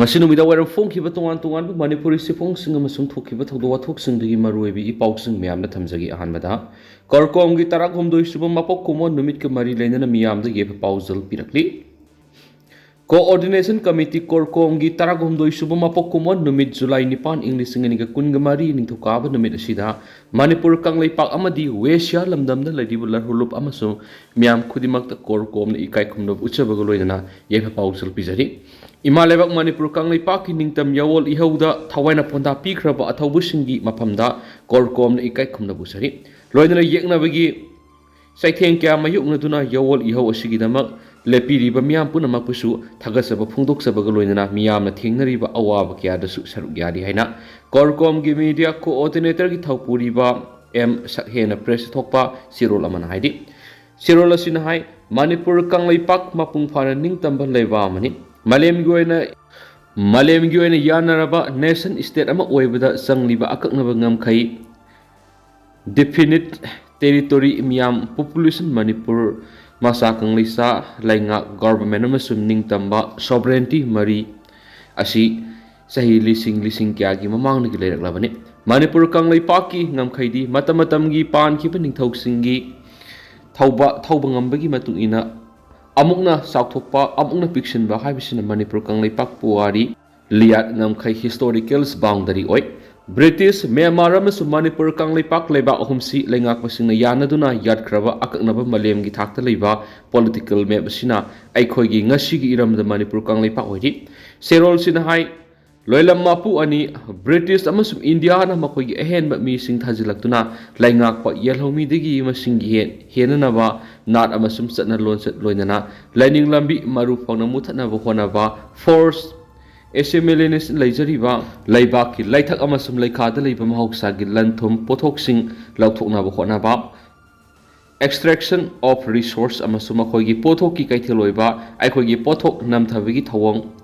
ngasi numida waram phongkhiba tongan Manipuri sifongsinga masung thokhiba thawdo wathoksingi maruibi ipausing miyamda thamjagi ahanbada CorCom gi tarak homdoi suba mapok kumon numit ka mari leinana miyamda yaipha paojel pirakli Coordination Committee CorCom gi tarak homdoi suba mapok kumon numit July 9 English singa kun ga mari ningthokaba numit asida Manipur kanglaipak amadi Wesya lamdamda ladibu larhulup amasung miyam khudimakta CorCom na ikai khumdob uchabaga loinana yaipha paojel pijari Ima lebak Manipur kanglaipak ki ningtam yawol ihauda thawaina ponda pikhraba athaubusingi maphamda CorCom na ikai khumna busari loinana yeknabagi saitheng kya mayukna duna yawol ihau asigidamak lepiriba miyam punamak pusu thagasaba phungdoksabaga loinana miyamna thengnariba awaba kyadasu saruk yadi haina CorCom gi media coordinator gi thaupuriba M sakhena press thokpa sirol amana haidi sirol asina hai Manipur kanglaipak mapung phana ningtamba leiba amani Malem Gyoina Yanaraba Nation State ama oibada sangliba akaknaba ngamkai Definite Territory Miyam Population Manipur Masa Kanglisa Lainga Government amasum ningtamba Sovereignty Mari Asi Sahi lising kya gi mamang nigi leiraklabani Manipur Kanglaipaki ngamkhaidi matamatamgi pankhiba ningthausingi thauba ngambagi matung ina Amukna Southokpa, Amukna Pictionba, Hibishin Manipur Kanglaipak Puari, Liat Namkai Historicals Boundary Oi, British, Myanmar, Manipur Kanglaipak Leba Ohumsi, Lengak Masina Yanaduna, Yadkrava, Aknaba Malem Gitakta Leba, Political Mabasina, Aikogi, Nashigi Iram the Manipur Kanglaipak Oi, Serol Sinahai, Loilam Mapu Ani, British Amasum Indiana Makogi Ahen but me sing Tazilaktuna, Langak Pot Yellow Midigi Masingi Henanava, not Amasum Satna Lonset Loinana, Lining Lambi Maru Ponamutana Honava, Force Essemilinis Lazariva, Laibaki, Laitak Amasum Laikada Libam Hoksagi Lantum, Potoxing, Lautona Honava, Extraction of Resource Amasumakogi Potoki Kaitiloiba, Aikogi Potok Namtavigi Tawong.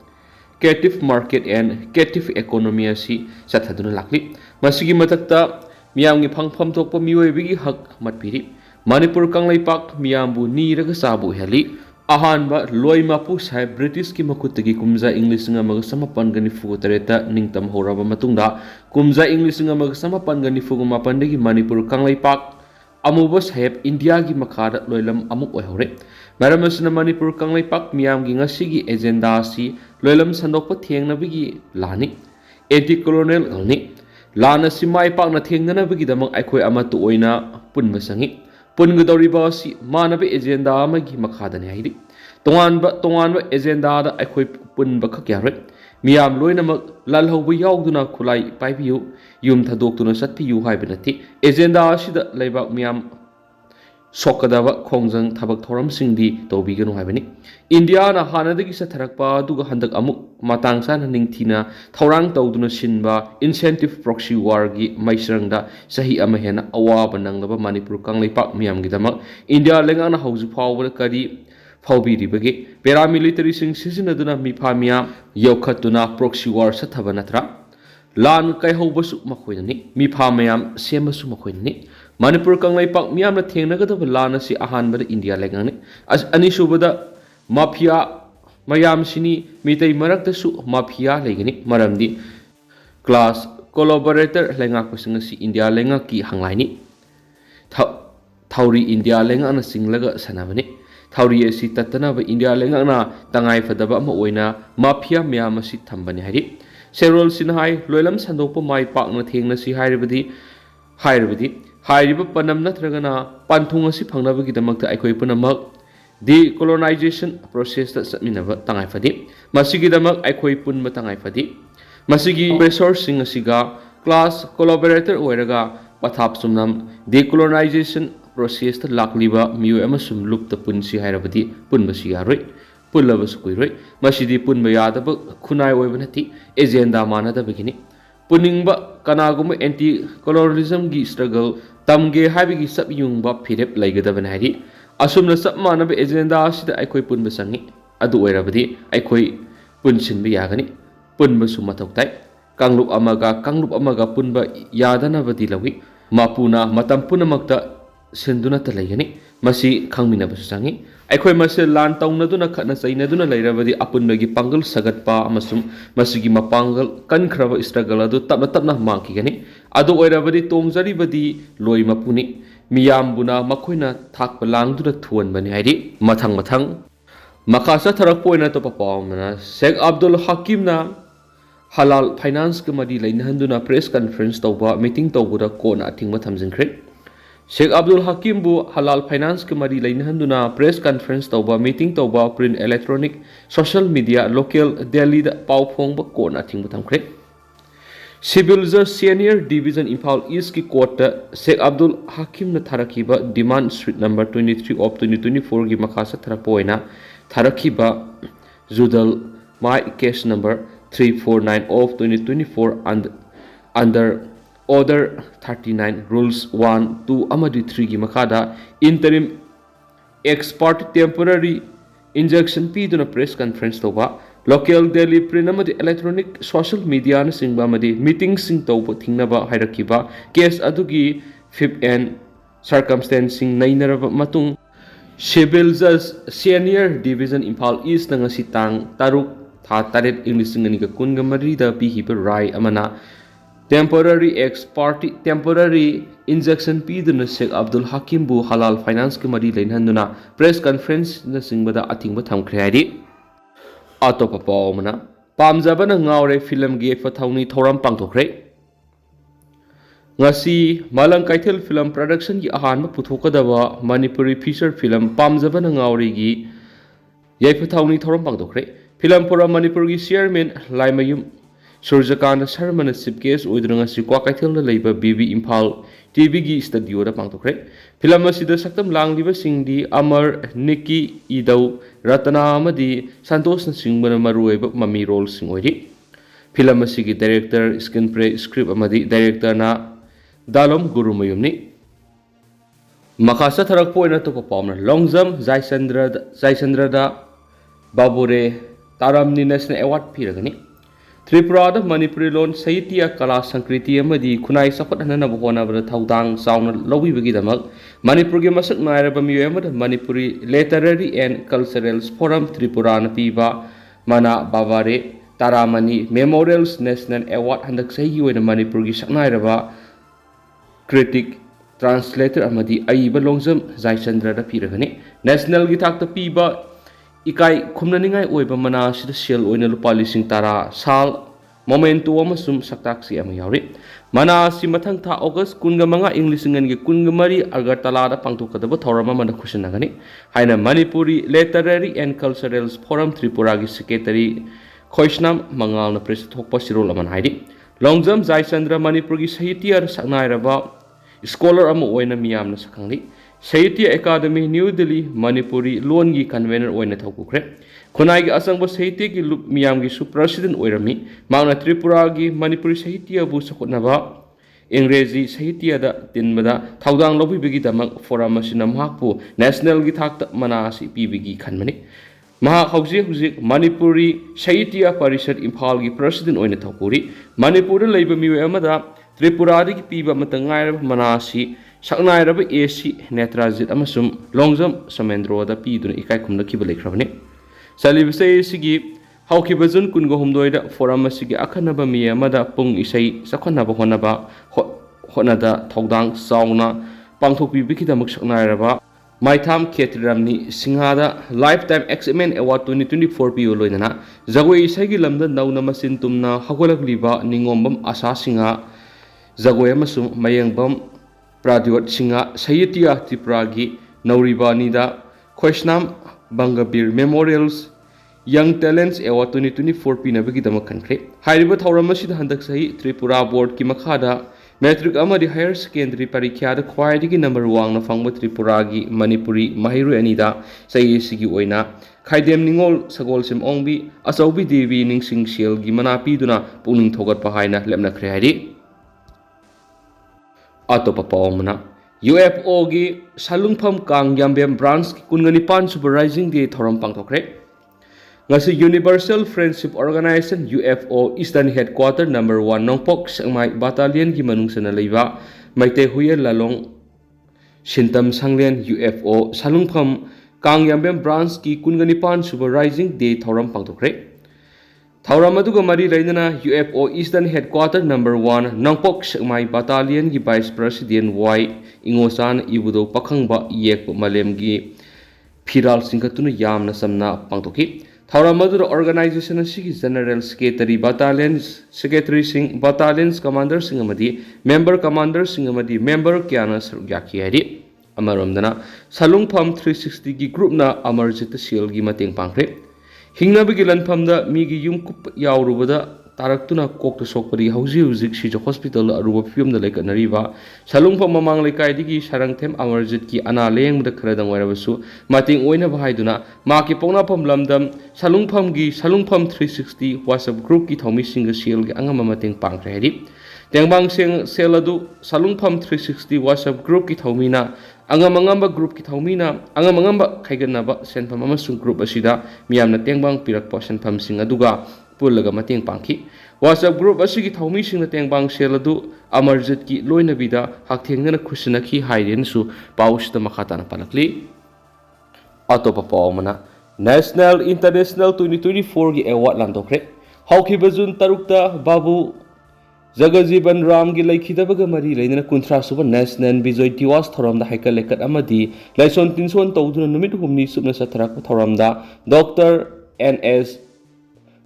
Captive market and captive economy asi sathaduna lakli masigi matakta miyamgi phangpham thokpa miyoibigi hak matpiri Manipur kanglaipak miyambu niraga sabu heli ahanba loimapu sai British ki makutagi kumza English nga mag samapan gani fugotareta ningtam horaba matungda kumza English nga mag samapan gani fugumapandagi Manipur kanglaipak amuba saheb India gi makhada loilam amuk oihore Maramasna Manipur kanglaipak miyamgi ngasigi agenda si loilam sandokpa thengnabigi lani anti-colonial alni lana si maipak na thengnanabigi damang aikhoi amatu oina punba sangi pungadoriba si manaba agenda amagi makhadani haidi tonganba agenda da aikhoi punba khakyare miyam loinamak lalhauba yauduna khulai paibiyu yum thadoktuna satpiyu haibinati agenda asida leibak miyam Sokadava Kongjang Tabak Thoram Singdi Tobigano Haveni. India na Hanadagi Satarakpa, Duga Handak Amuk, Matangsan Ningtina, Taurang Tauduna Sinba, Incentive Proxy Wargi, Maisrangda, Sahi Amahena, Awabananga, Manipur Kanglaipak Miam Gidama, India Lengana House Power Kadi, Paubi Ribagi, Paramilitary Sing Sisinaduna Mipamia, Yokatuna Proxy War Satavanatra, Lan Kaihobasu Makwini, Mipamayam, Semasu Makwini. Manipur kanglaipak miyamna thengnagadaba lana si ahanbada India lengani as anisubada mafia mayam sini mitai maraktasu mafia legani maramdi class collaborator lengak pasinga si India lengaki hanglaini thauri India lengana singlaga sanabani thauri asi tatanaba India lengana tangai fadaba ama oina mafia miyam asi thambani hari serol sinhai loilam sandokpa mai pakna thengna si hairibadi Hairiba Panam Natragana, Pantunga Panabagi the Makta Equipunamak, decolonization process that Minava Tangifadi, Masigi the Mak Equipun Matangifadi, Masigi resourcing a cigar, class collaborator Oeraga, Pathap Sumnam, decolonization process that Lakliba, Mu Emasum loop the Punsi Hairabadi, Punbasiari, Pulavasquiri, Masidi Punbayada, Kunai Webanati, Agenda Mana the beginning. Puningba kanaguma anti-colonialism gi struggle tamge habigi sab yungba phirep laigadaban hari asumna sab manaba agenda asida aikoi punba sangi adu oirabadi aikoi punsin bi yagani punba suma thoktai kanglup amaga punba yadana badi lawi mapuna matam punamakta senduna ta laigani masi khangmina basu sangi ꯑꯩꯈꯣꯏ ꯃꯁꯦꯜ ꯂꯥꯟ ꯇꯧꯅꯗꯨꯅ ꯈꯠꯅ ꯆꯩꯅꯗꯨꯅ ꯂꯩꯔꯕꯗꯤ ꯑꯄꯨꯟꯕꯒꯤ ꯄꯥꯡꯒꯜ ꯁꯥꯒꯠꯄ ꯑꯃꯁꯨꯡ ꯃꯁꯤꯒꯤ ꯃꯄꯥꯡꯒꯜ ꯀꯟꯈ꯭ꯔꯕ ꯏꯁꯇ꯭ꯔꯒꯜ ꯑꯗꯨ ꯇꯞꯅ ꯇꯞꯅ ꯃꯥꯡꯈꯤꯒꯅꯤ ꯑꯗꯨ ꯑꯣꯏꯔꯕꯗꯤ ꯇꯣꯡꯖꯔꯤꯕꯗꯤ ꯂꯣꯏ ꯃꯄꯨꯅꯤ ꯃꯤꯌꯥꯝꯕꯨꯅ ꯃꯈꯣꯏꯅ ꯊꯥꯛꯄ ꯂꯥꯡꯗꯨꯅ ꯊꯨꯍꯟꯕꯅꯤ ꯍꯥꯏꯗꯤ ꯃꯊꯪ ꯃꯈꯥ ꯆꯠꯊꯔꯛꯄ ꯑꯣꯏꯅ ꯑꯇꯣꯞꯄ ꯄꯥꯎ ꯑꯃꯅ ꯁꯦꯛ ꯑब्ꯗꯨꯜ ꯍꯀꯤꯝꯅ ꯍꯂꯥꯜ ꯐꯥꯏꯅꯥꯟꯁꯀ ꯃꯔꯤ ꯂꯩꯅꯍꯟꯗꯨꯅ ꯄ꯭ꯔꯦꯁ ꯀꯟꯐꯔꯦꯟꯁ ꯇꯧꯕ ꯃꯤꯇꯤꯡ ꯇꯧꯕꯗ ꯀꯣꯟꯅ ꯑꯊꯤꯡꯕ ꯊꯝꯖꯤꯟꯈ꯭ꯔꯦ ꯁꯦꯛ ꯑब्ꯗꯨꯜ ꯍꯀꯤꯝꯕꯨ ꯍꯂꯥꯜ ꯐꯥꯏꯅꯥꯟꯁꯀ ꯃꯔꯤ ꯂꯩꯅꯍꯟꯗꯨꯅ ꯄ꯭ꯔꯦꯁ ꯀꯟꯐꯔꯦꯟꯁ ꯇꯧꯕ ꯃꯤꯇꯤꯡ ꯇꯧꯕ print electronic social media local ꯗꯦꯜꯂꯤꯗ ꯄꯥꯎ ꯐꯣꯡꯕ ꯀꯣꯟꯅ ꯑꯊꯤꯡꯕ ꯊꯝꯈ꯭ꯔꯦ ꯁꯤꯚꯤꯜ ꯖꯁ ꯁꯦꯅꯤꯌꯔ ꯗꯤꯚꯤꯖꯟ ꯏꯝꯐꯥꯜ ꯏꯁꯀꯤ ꯀꯣꯔꯠꯇ ꯁꯦꯛ ꯑब्ꯗꯨꯜ ꯍꯀꯤꯝꯅ ꯊꯥꯔꯛꯈꯤꯕ ꯗꯤꯃꯥꯟ ꯁ꯭ꯋꯤꯠ ꯅꯝꯕꯔ 23 ꯑꯣꯐ 2024ꯒꯤ ꯃꯈꯥ ꯆꯠꯊꯔꯛꯄ ꯑꯣꯏꯅ ꯊꯥꯔꯛꯈꯤꯕ ꯖꯨꯗꯜ ꯃꯥꯏ case number 349 of 2024 under Order 39 Rules 1, 2 amadi 3 gi makada interim ex parte temporary injunction piduna press conference toba local daily print amadi electronic social media na singba amadi meeting sing toba thingnaba hairakiba case adugi fifth and circumstancing nainaraba matung civil judge senior division Imphal East na ngasi tang taruk tha taret English ngani kunga marida pihiba rai amana temporary ex parte temporary injunction piduna Sheikh Abdul Hakim bu halal finance ke mari leinhanduna press conference na singbada athingba thamkhre hari atopa pawmana pamjaba na ngaure film gi fathauni thoram pangthokre ngasi malang kaithel film production gi ahan ma puthokadaba Manipuri feature film pamjaba na ngaure gi yaipha thauni thoram pangthokre film pura Manipur gi chairman Laimayum Surjakana Sharmana Chief Case Udranga Sikwa Kaithel Labor BB Imphal TV gi studio da pangtokre film asida saktam langliba singdi Amar Nikki Idau Ratana amadi Santosh na singbana maruiba mami role sing oiri film asigi director screenplay script amadi director na Dalom Gurumayumni Makasa tharak poina to papamna Longjam Jaisandra da Babure Taramni National Award piragani Tripura Manipuri lon Sahitya Kala Sankriti amadi Kunai Sapat Hanana Bhona Thaudang Sauna Lowi Vigidamak Manipur gi masak nairaba miyamda Manipuri Literary and Cultural Forum Tripura na piba mana Bavare Taramani Memorials National Award handak sahi oina Manipur gi saknairaba critic translator amadi aiba longjam Jaisandra da piragani national gi thakta piba ikai khumnaningai oiba mana sida sel oina lupa lising tara sal momentu amasum saktaksi ama yauri mana si mathang tha August kunga manga English ngan gi kunga mari Agartala da pangthokadaba thorama mana khusinagani haina Manipuri Literary and Cultural Forum Tripura gi secretary Khoisnam Mangal na press thokpa sirol aman haidi Longjam Jaisandra Manipur gi sahitya saknairaba scholar ama oina miyam na sakangli Sahitya Academy New Delhi Manipuri loan gi convener oina thokukre khunai gi asangba sahitya gi lup miyam gi president oirami magna Tripura gi Manipuri sahitya bu sakotnaba Engrezi sahitya da tinbada thaudang lobi bigi damak forum asina mahakpu national gi thakta manasi pbigi khanmani maha hauji Manipuri sahitya parishad Imphal gi president oina thokuri Manipur leiba miwe amada Tripura gi piba matangai manasi saknairaba AC Netrajit amasum Longjam Samendro da piduna ikai khumna kibale khrabani salibse sigi haukibajun kungo humdoida forum asigi akhanaba miyamada pung isai sakhanaba honada thaudang sauna pangthokpi bikidamak saknairaba Maitham Khetramni Singhada Lifetime Achievement Award 2024 piyo loinana jagoi isagi lamda nauna masin tumna hagolagliba ningombam asa singa jagoi amasum mayengbam Pradyot Singa Sahitya Tripuragi Nauribanida Khoisnam Bangabir Memorials Young Talents Award 2024 pinabagi damak kankhre hairiba thauramasi handak sahi Tripura Board ki makhada metric amadi higher secondary parikya da khwaidigi number 1 na fangba Tripuragi Manipuri Mahiru anida sahi sigi oina khaidem ningol sagol sim ongbi asaubi devi ningsing sel gi manapi duna puning thogat pahaina lemna khre hari Atopa pawmana UFO gi salungpham kang yambem branch ki kungani pan supervising day thoram pangthokre ngasi Universal Friendship Organization UFO Eastern Headquarter number 1 Nongpok Sangmai Battalion gi manungsana leiba maite huye lalong sintam sanglen UFO salungpham Kangyambem branch ki kungani suba rising day thauram pangtokre. Thauram aduga mari leinana UFO Eastern Headquarter number 1 Nangpok Sekmai Battalion ki Vice President Y Ingosan Ibudo Pakhangba Yek Malem gi Phiral Singkatuna Yamna Samna Pangtoki. Thauram aduga organization asigi General Secretary Battalions Secretary Sing Battalions Commander Singamadi Member Commander Singamadi Member Kyana Sarugyaki Hari. Amaramdana Salungpham 360 gi group na Amarjit Seal gi mateng pangkre. Hingnabagi lanphamda migi yum kup yaurubada taraktuna kokta sokpari hauzik sija hospital aruba fiumda laikanariba Salungpham mamang lekaidigi sarangthem Amarjit ki ana lengmda kharadang wairabasu mating oina bahaiduna maki pongnapham lamdam Salungpham 360 WhatsApp group ki thomi singa seal gi angama mateng pangkre hedi Tengbang sing seladu Salungpham 360 WhatsApp group ki thomina angam group ki thomina angam khaiganaba senpham amasung group asida miyamna tengbang pirakpa senpham sing aduga pullaga mateng pangki WhatsApp group asigi thomi sing na tengbang seladu Amarjit ki loina bida hakthengna khusina ki haiden su pausta makhatana parakli atopa pawmana National International 2024 gi award landokre hawkiba jun tarukta babu Jagajiban Ram gi laikhidabaga mari leinana kunthra suba National Bijoy Diwas thoramda haikal lekat amadi laison tinson tawduna numit humni subna satharak thoramda Dr. NS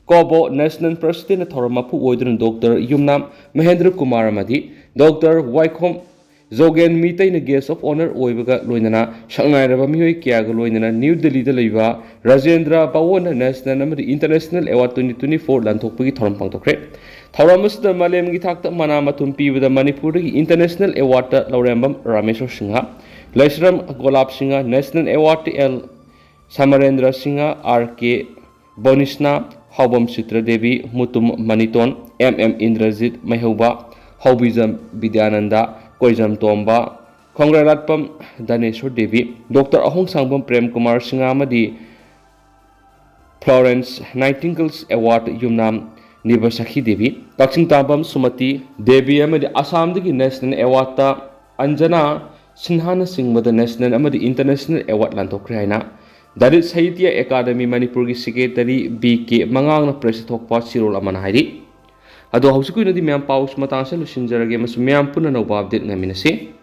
Kobo National President thorama pu oidun Dr. Yumnam Mahendra Kumar amadi Dr. Waikhom Zogen Mitai na guest of honor oibaga loinana shangairaba mihoi kyaga loinana New Delhi da leiba Rajendra Bawon National amadi International Award 2024 lanthokpagi thoram pangtokre Thauramasta Malem gi thakta mana matum pibada Manipur gi International Award ta laurembam Rameshwar Singha Laisram Golab Singha National Award L Samarendra Singha RK Bonisna Haubam Chitra Devi Mutum Maniton Indrajit Maihauba Haubizam Vidyananda Koijam Tomba Kongraratpam Daneshwar Devi Dr. Ahong Sangbam Prem Kumar Singha amadi Florence Nightingale's Award Yumnam Nibasakhi Devi, Kaksing Tabam Sumati, Devi Amadi Assam the National Award Anjana Sinhana Singh the National Amadi International Award Lantokraina. That is Sahitya Academy Manipur Secretary BK Mangang Press Talk Part Sirol Amanahidi. Ado Hausuku the Miam Paus Matansa Lusinjara Games Miam Punano Babdit Naminasi.